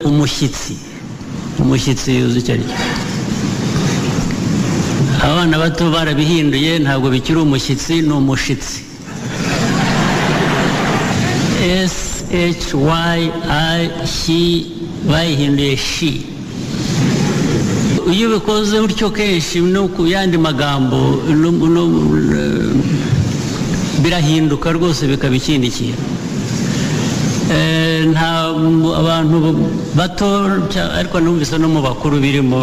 umushyitsi yuzuye icyo ari cyo. Abana bato barabihinduye, ntabwo bikiri umushyitsi, ni umushitsi. SHYI bayihinduye shi. Iyo ubikoze utyo kenshi no ku yandi magambo birahinduka rwose bikaba ikindi kintu. Nta abantu bato ariko numvise no mu bakuru birimo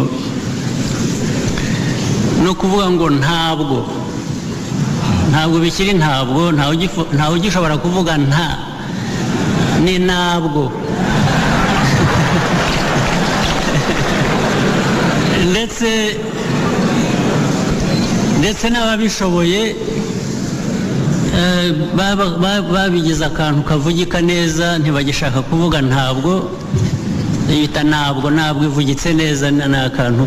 no kuvuga ngo ntabwo bikiri ntawe ugishobora kuvuga ni ntabwo. ndetse n'ababishoboye babigize akantu kavugika neza, ntibagishaka kuvuga ntabwo, bita ntabwo ivugitse neza, ni akantu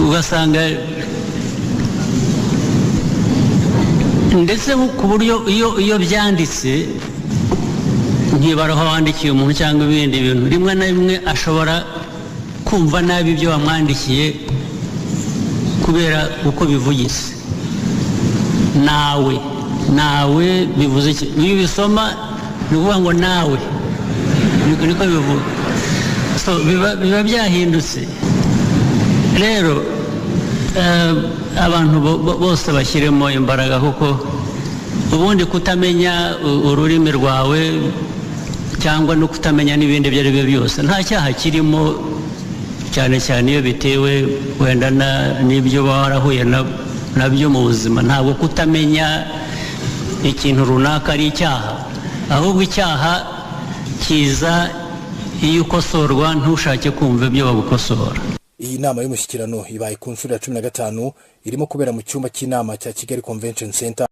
ugasanga. Ndetse ku buryo iyo byanditse ntibaraho wandikiye umuntu cyangwa ibindi bintu, rimwe na rimwe ashobora kumva nabi ibyo wamwandikiye kubera uko bivugitse. nawe bivuze iki? Iyo ubisoma ni ukuvuga ngo nawe niko bivuga. So biba byahindutse rero. Abantu bose bashyiremo imbaraga, kuko ubundi kutamenya ururimi rwawe cyangwa no kutamenya n'ibindi ibyo ari byo byose nta cyaha kirimo, cyane cyane iyo bitewe wenda n'ibyo warahuye nabyo mu buzima. Ntabwo kutamenya ikintu runaka ari icyaha, ahubwo icyaha kiza iyo ukosorwa ntushake kumva ibyo bagukosora. Iyi nama y'umushyikirano ibaye ku nshuro ya 15 irimo kubera mu cyumba cy'inama cya Kigali Convention Center.